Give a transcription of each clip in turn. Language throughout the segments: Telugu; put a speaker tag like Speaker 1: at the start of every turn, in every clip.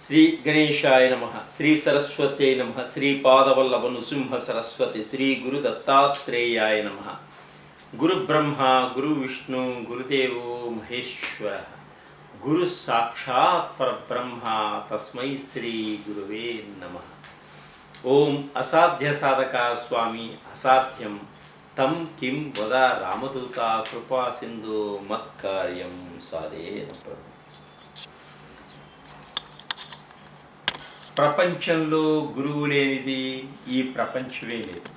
Speaker 1: శ్రీ గణేశాయ నమః. శ్రీ సరస్వత్యై నమః. శ్రీ పాదవల్లభ నృసింహ సరస్వతి. శ్రీ గురు దత్తాత్రేయాయ నమః. గురు బ్రహ్మ గురు విష్ణు గురుదేవో మహేశ్వర. గురు సాక్షాత్ పరబ్రహ్మ తస్మై శ్రీ గురువే నమః. ఓం అసాధ్య సాధక స్వామి అసాధ్యం తం కిం వద రామదూత కృపా సింధు మత్కార్యం సాధేన ప్రభు. ప్రపంచంలో గురువు లేనిది ఈ ప్రపంచమే లేదు.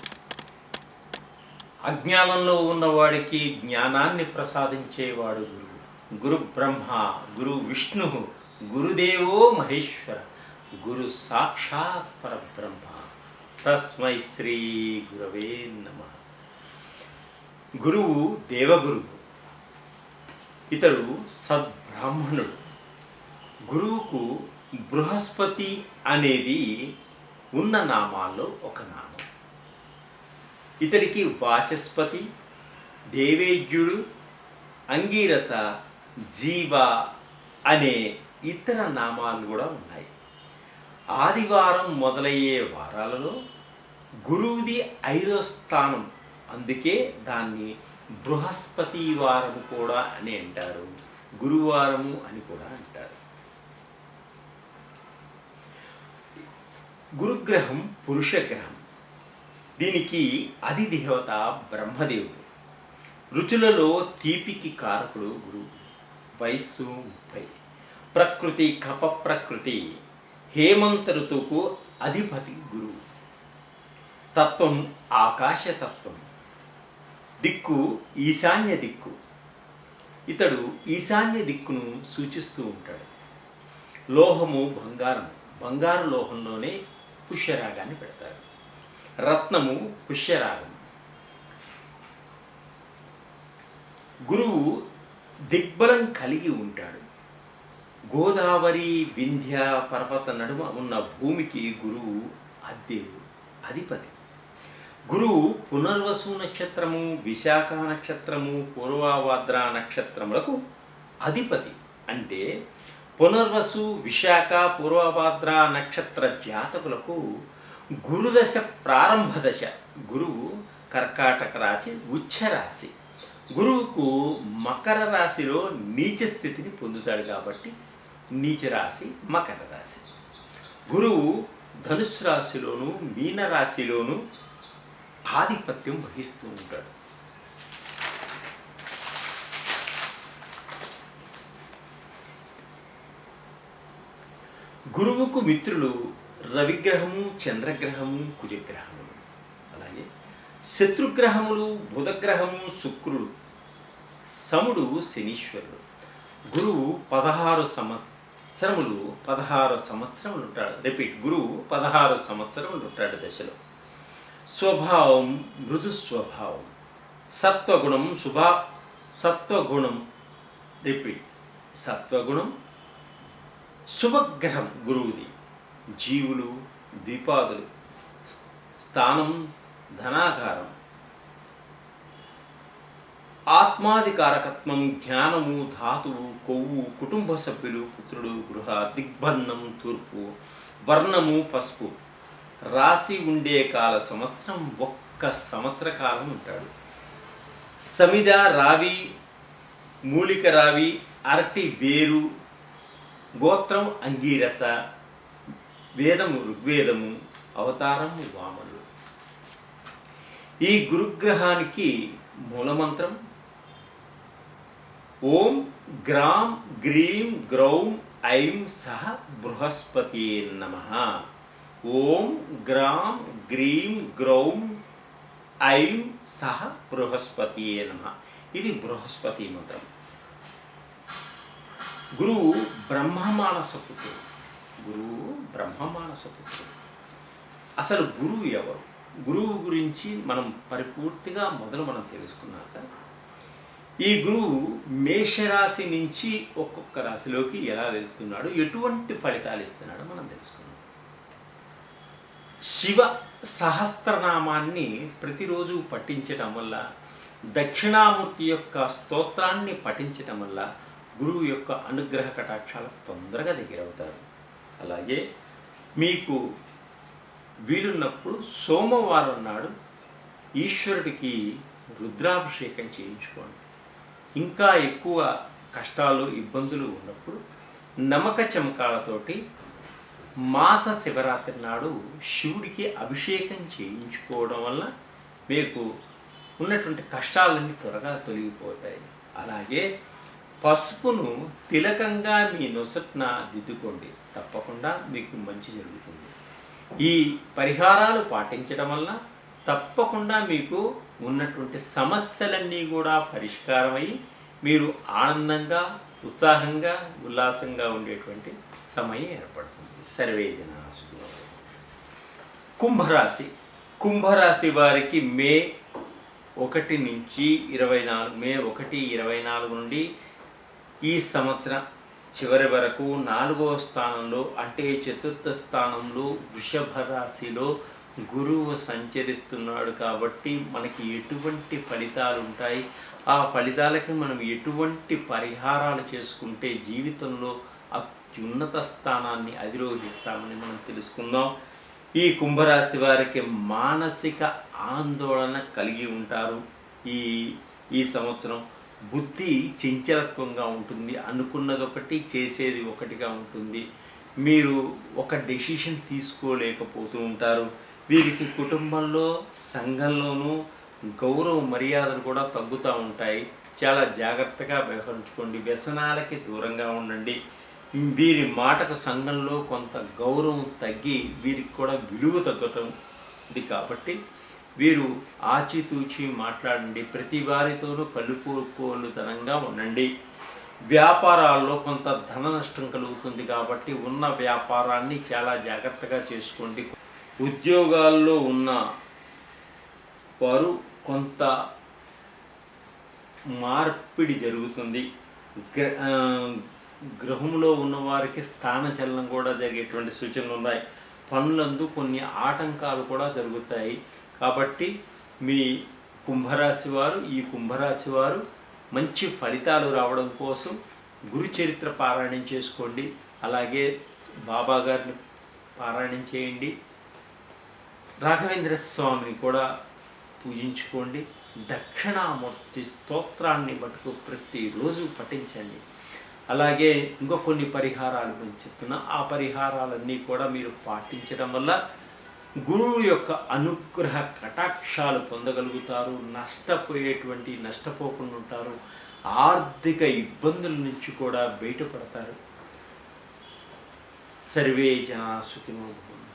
Speaker 1: అజ్ఞానంలో ఉన్నవాడికి జ్ఞానాన్ని ప్రసాదించేవాడు గురువు. గురు బ్రహ్మ గురు విష్ణు గురుదేవో మహేశ్వర. గురు సాక్షాత్ పరబ్రహ్మ తస్మై శ్రీ గురవే నమః. గురువు దేవగురువు, ఇతడు సద్బ్రాహ్మణుడు. గురువుకు బృహస్పతి అనేది ఉన్న నామాల్లో ఒక నామం. ఇతడికి వాచస్పతి, దేవేజ్యుడు, అంగీరస, జీవ అనే ఇతర నామాలు కూడా ఉన్నాయి. ఆదివారం మొదలయ్యే వారాలలో గురువుది 5వ స్థానం, అందుకే దాన్ని బృహస్పతి వారము కూడా అని అంటారు, గురువారము అని కూడా అంటారు. గురుగ్రహం పురుషగ్రహం. దీనికి అధిదేవత బ్రహ్మదేవుడు. రుచులలో తీపికి కారకుడు గురువు. వయస్సు 30. ప్రకృతి కప ప్రకృతి. హేమంత ఋతువుకు అధిపతి గురువు. తత్వం ఆకాశతత్వం. దిక్కు ఈశాన్య దిక్కు. ఇతడు ఈశాన్య దిక్కును సూచిస్తూ ఉంటాడు. లోహము బంగారం. బంగారు లోహంలోనే పుష్యరాగాన్ని పెడతారు. రత్నము పుష్యరాగం. గురువు దిగ్బలం కలిగి ఉంటాడు. గోదావరి వింధ్య పర్వత నడుమ ఉన్న భూమికి గురువు అధిపతి. గురువు పునర్వసు నక్షత్రము, విశాఖ నక్షత్రము, పూర్వభాద్ర నక్షత్రములకు అధిపతి. అంటే పునర్వసు, విశాఖ, పూర్వభాద్ర నక్షత్ర జాతకులకు గురుదశ ప్రారంభ దశ. గురువు కర్కాటక రాశి ఉచ్చ రాశి. గురువుకు మకర రాశిలో నీచ స్థితిని పొందుతాడు కాబట్టి నీచ రాశి మకర రాశి. గురువు ధనుస్సు రాశిలోను మీన రాశిలోను ఆధిపత్యం వహిస్తూ ఉంటాడు. గురువుకు మిత్రులు రవిగ్రహము, చంద్రగ్రహము, కుజగ్రహములు. అలాగే శత్రుగ్రహములు బుధగ్రహము, శుక్రుడు, సముడు, శనీశ్వరుడు. గురువు 16 సంవత్సరములు ఉంటాడు. గురువు 16 సంవత్సరములు ఉంటాడు దశలో. స్వభావం మృదు స్వభావం. సత్వగుణం సత్వగుణం శుభగ్రహం గురువుది. జీవులు, ద్విపాదులు. స్థానం ధనాకారం. ఆత్మాధికారకత్వం, జ్ఞానము, ధాతువు, కొవ్వు, కుటుంబ సభ్యులు, పుత్రుడు, గృహ. దిగ్బంధం తూర్పు. వర్ణము పసుపు. రాశి ఉండే కాల సంవత్సరం 1 సంవత్సర కాలం ఉంటాడు. సమిద రావి, మూలిక రావి, అరటి వేరు. గోత్రం అంగీరస. వేదము ఋగ్వేదము. అవతారము వామనుడు. ఈ గురుగ్రహానికి మూలమంత్రం ఓం గ్రాం గ్రీం గ్రౌం ఐం సహ బృహస్పతి నమః. ఓం గ్రాం గ్రీం గ్రౌం ఐం సహ బృహస్పతి నమః. ఇది బృహస్పతి మంత్రం. గురువు బ్రహ్మమానస పుత్రుడు. అసలు గురువు ఎవరు? గురువు గురించి మనం పరిపూర్తిగా మనం తెలుసుకున్నాక ఈ గురువు మేషరాశి నుంచి ఒక్కొక్క రాశిలోకి ఎలా వెళ్తున్నాడు, ఎటువంటి ఫలితాలు ఇస్తున్నాడో మనం తెలుసుకున్నాం. శివ సహస్రనామాన్ని ప్రతిరోజు పఠించటం వల్ల, దక్షిణామూర్తి యొక్క స్తోత్రాన్ని పఠించటం వల్ల గురువు యొక్క అనుగ్రహ కటాక్షాలకు తొందరగా దగ్గరవుతారు. అలాగే మీకు వీలున్నప్పుడు సోమవారం నాడు ఈశ్వరుడికి రుద్రాభిషేకం చేయించుకోండి. ఇంకా ఎక్కువ కష్టాలు ఇబ్బందులు ఉన్నప్పుడు నమక చమకాలతోటి మాస శివరాత్రి నాడు శివుడికి అభిషేకం చేయించుకోవడం వల్ల మీకు ఉన్నటువంటి కష్టాలన్నీ త్వరగా తొలగిపోతాయి. అలాగే పసుపును తిలకంగా మీ నొసట్న దిద్దుకోండి, తప్పకుండా మీకు మంచి జరుగుతుంది. ఈ పరిహారాలు పాటించడం వల్ల తప్పకుండా మీకు ఉన్నటువంటి సమస్యలన్నీ కూడా పరిష్కారమై మీరు ఆనందంగా, ఉత్సాహంగా, ఉల్లాసంగా ఉండేటువంటి సమయం ఏర్పడుతుంది. సర్వే జనా సుఖినో భవంతు. కుంభరాశి. కుంభరాశి వారికి మే 1 నుంచి 24 నుండి ఈ సంవత్సరం చివరి వరకు 4వ స్థానంలో అంటే చతుర్థ స్థానంలో వృషభ రాశిలో గురువు సంచరిస్తున్నాడు. కాబట్టి మనకి ఎటువంటి ఫలితాలు ఉంటాయి, ఆ ఫలితాలకి మనం ఎటువంటి పరిహారాలు చేసుకుంటే జీవితంలో అత్యున్నత స్థానాన్ని అధిరోహిస్తామని మనం తెలుసుకుందాం. ఈ కుంభరాశి వారికి మానసిక ఆందోళన కలిగి ఉంటారు. ఈ సంవత్సరం బుద్ధి చంచలత్వంగా ఉంటుంది, అనుకున్నది ఒకటి చేసేది ఒకటిగా ఉంటుంది. మీరు ఒక డెసిషన్ తీసుకోలేకపోతూ ఉంటారు. వీరికి కుటుంబంలో, సంఘంలోనూ గౌరవ మర్యాదలు కూడా తగ్గుతూ ఉంటాయి. చాలా జాగ్రత్తగా వ్యవహరించుకోండి. వ్యసనాలకి దూరంగా ఉండండి. వీరి మాటకు సంఘంలో కొంత గౌరవం తగ్గి వీరికి కూడా విలువ తగ్గటం ఇది. కాబట్టి వీరు ఆచితూచి మాట్లాడండి. ప్రతి వారితోనూ కలుపుకోలుతనంగా ఉండండి. వ్యాపారాల్లో కొంత ధన నష్టం కలుగుతుంది కాబట్టి ఉన్న వ్యాపారాన్ని చాలా జాగ్రత్తగా చేసుకోండి. ఉద్యోగాల్లో ఉన్న వారు కొంత మార్పిడి జరుగుతుంది. గృహంలో ఉన్నవారికి స్థానచలనం కూడా జరిగేటువంటి సూచనలు ఉన్నాయి. పనులందు కొన్ని ఆటంకాలు కూడా జరుగుతాయి. కాబట్టి మీ ఈ కుంభరాశి వారు మంచి ఫలితాలు రావడం కోసం గురు చరిత్ర పారాయణం చేసుకోండి. అలాగే బాబా గారిని పారాయణం చేయండి. రాఘవేంద్ర స్వామిని కూడా పూజించుకోండి. దక్షిణామూర్తి స్తోత్రాన్ని మటుకు ప్రతిరోజు పఠించండి. అలాగే ఇంకో కొన్ని పరిహారాలు నేను చెప్తున్నా, ఆ పరిహారాలన్నీ కూడా మీరు పాటించడం వల్ల గురువు యొక్క అనుగ్రహ కటాక్షాలు పొందగలుగుతారు. నష్టపోకుండా ఉంటారు. ఆర్థిక ఇబ్బందుల నుంచి కూడా బయటపడతారు. సర్వే జనా సుఖినో భవంతు.